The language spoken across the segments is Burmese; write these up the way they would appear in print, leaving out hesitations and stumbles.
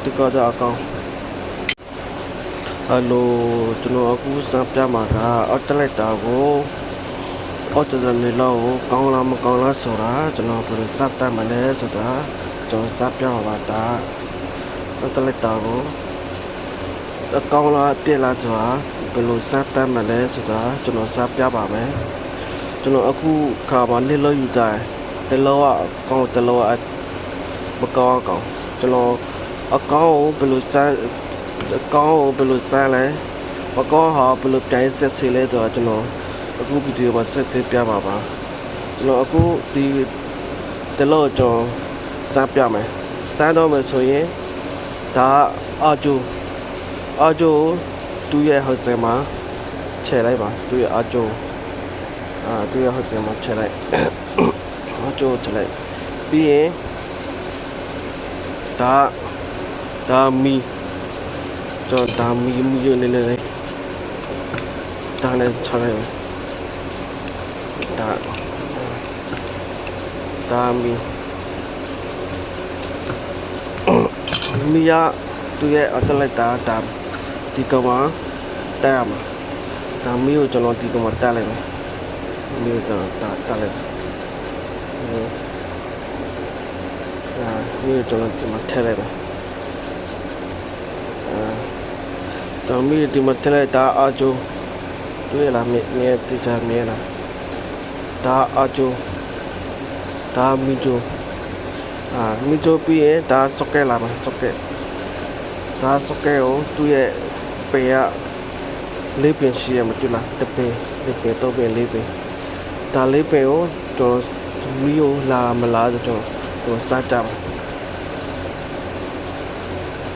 ဒီကတော့အကောင်ဟယ်လိုကျွန်တော်အခုစပြမှာကအော်တလိုက်တာကိုအော်တရနေလို့ကောင်းလားမကောင်းလားဆိုတာကျွန်တော်ဘယ်လိုစတတ်မလဲဆိုတာကျွန်တော်စပြပါတာအော်တလိုက်တာကိုအကောင်းလားပြည့်လားဆိုတာဘယ်လိုစတတ်မလဲဆိုတာကျွန်တော်စပြပါမယ်ကျွန်တော်အခုခါမှာနေလို့ယူတယ်တလောကကောင်းတလောကမကောင်းကောင်ကျွန်တော်အကောင်းကိုဘယ်လိုစအကောင်းကိုဘယ်လိုစမ်းလဲမကောင်းဟာဘယ်လိုပြန်ဆက်စီလဲတော့ကျွန်တော်အခုဗီဒီယိုမှာဆက်သေးပြပါပါကျွန်တော်အခုဒီတလို့ကျွန်တော်စမ်းပြမယ်စမ်းတော့မယ်ဆိုရင်ဒါအာဂျိုသူ့ရဲ့ဟိုစင်မှာချဲလိုက်ပါသူ့ရဲ့အာဂျိုသူ့ရဲ့ဟိုစင်မှာချဲလိုက်အာဂျိုချဲလိုက်ပြီးရင်ဒါမီကျွန်တော်ဒါမီရနေနေဒါနဲ့ချလိုက်ဒါမီရသူရဲ့အတလိုက်တာဒီကောင်မှာတက်ရမှာဒါမီကိုကျွန်တော်ဒီကောင်မှာတက်လိုက်မယ်မီကိုကျွန်တော်တက်လိုက်မီကိုကျွန်တော်ဒီမှာထည့်လိုက်မယ်တော့မီဒီမှာထည့်လိုက်တာအာဂျိုတွေ့လားမြဲတိကျမြဲလားဒါအာဂျိုဒါမီဂျိုပြီးရင်ဒါဆော့ကက်လာမှာဆော့ကက်ဒါဆော့ကက်ကိုသူ့ရဲ့ပေကလေးပင်ရှိရမတူလားတစ်ပင်လေးပင်တော့ပင်လေးပင်ဒါလေးပင်ကိုကျွန်တော်မီကိုလာမလားဆိုကျွန်တော်စကြပါ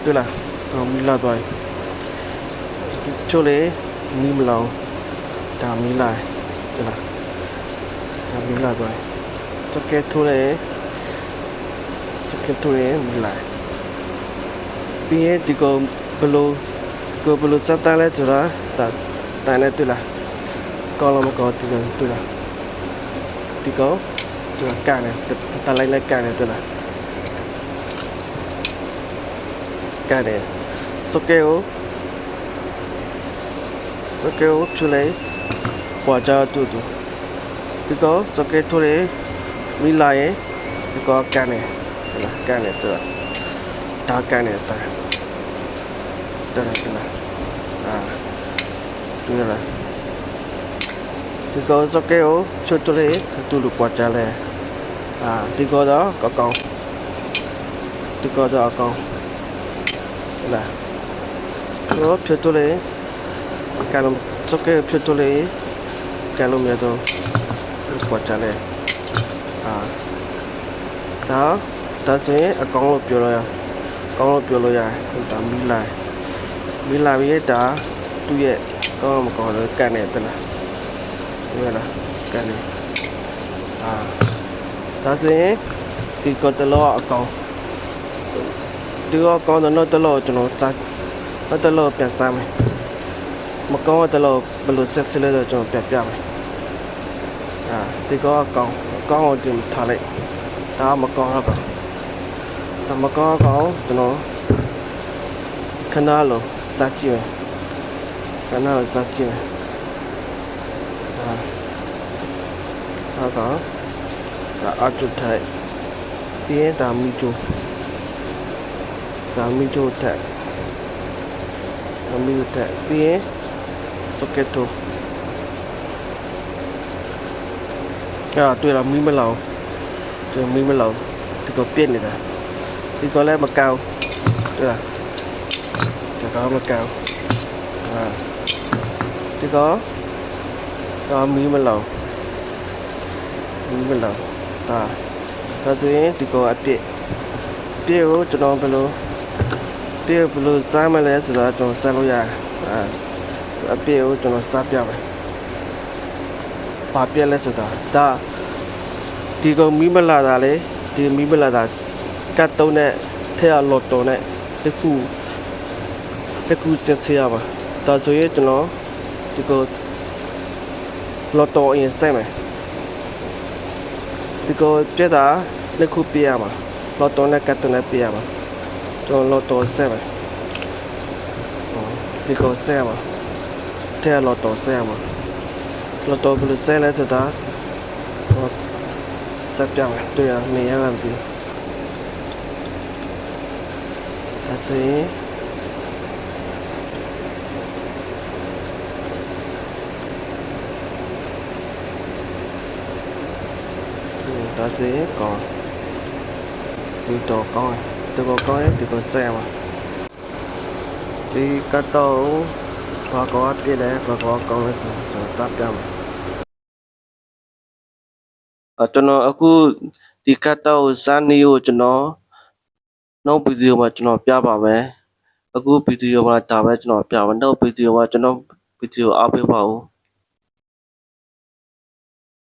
တွေ့လားမီလာသွားချိုလေမီမလောင်ဒါမီလာတွေ့လားဒါမီလာသွားဆော့ကက်ထိုးလေမီလာပြီးရင်ဒီကောင်ဘလို့စက်တန်းလဲဆိုတာတိုင်လဲတွေ့လားကောင်းလားမကောင်းတွေ့လားဒီကောင်သူကကန်တယ်တလိုက်ကန်တယ်တွေ့လားကန်တယ်စကဲကိုချူလိုက်ပွားကြတူဒီကောင်စကဲထိုးလေမီလာရဲ့ဒီကောင်ကန်တယ်တွေ့လားကန်တယ်တွေ့လားဒါကန်တယ်တာတွေ့လားတွေ့လားဒီကောစကေကိုချွတ်လေတူလူပွားကြလဲဒီကောတော့အကောင်လားတော့ဖြတ်လေကလုံးစကေဖြတ်လေကလုံးမြတော့ပွားကြလဲဒါဆိုရင်အကောင်လို့ပြောလို့ရဒါမီလာပြီးဒါသူ့ရဲ့ကောင်းမကောင်းလို့ကန်နေတယ်လားတွေ့လားကန်နေဒါဆိုရင်ဒီကတလောအကောင်ဒီကောင်းတော့တလောကျွန်တော်စတလောပြန်စားမယ်မကောင်းတလောဘယ်လိုဆက်စလဲတော့ကျွန်တော်ပြမယ်ဒီကောအကောင်ကိုတင်ထားလိုက်ဒါမကောင်းတော့မကောင်းကျွန်တော်ခဏလုံးစကြည့်မယ်ဒါအတူထိုက်ပြီးရင်ဒါမီတိုထက်ပြီးရင်စကက်တိုတွေ့လားမီမလောင်ဒီကပြည့်နေတာဒီကလည်းမကောင်းတွေ့လားဒီကမကောင်းဒီကမီမလောင်ဒါဆိုရင်ဒီကအပြည့်ကိုကျွန်တော်ဘယ်လိုစားမလဲဆိုတော့ကျွန်တော်စမ်းလို့ရတယ်အပြည့်ကိုကျွန်တော်စားပြမယ်ဘာပြည့်လဲဆိုတာဒါဒီကမီမလာတာလေဒီမီမလာတာကတ်တုံးနဲ့ထဲရလော်တော်နဲ့တခုဆက်ရပါဒါဆိုရင်ကျွန်တော်ဒီကလော်တော်ရင်ဆက်မယ်ဒီကပြတာနှစ်ခုပြရမှာလော်တော်နဲ့ကတ်တုံးနဲ့ပြရမှာ ကျွန်တော်လော်တော်ဆက်ပဲဒီကိုဆက်ပါထဲလော်တော်ဆက်ပါလော်တော်ဘယ်လိုဆက်လဲဆိုတာဆက်ပြမယ်တွေ့ရနေရမှမသိဘူးအဲ့ဆိုရင်ဒါဆိုရင်ကောင်းဒီတော့ကောင်းတယ်ဒီကိုကောင်းရင်ဒီကိုဆက်ပါဒီကတော့ဘာကောပြည့်လဲဘာကောကောင်းလဲဆိုတော့စပြမယ်ကျွန်တော်အခုဒီကတော့ဇာနီကိုကျွန်တော်နောက်ဗီဒီယိုမှာကျွန်တော်ပြပါမယ်အခုဗီဒီယိုမှာဒါပဲကျွန်တော်ပြပါနောက်ဗီဒီယိုမှာကျွန်တော်ဗီဒီယိုအားပေးပါဦး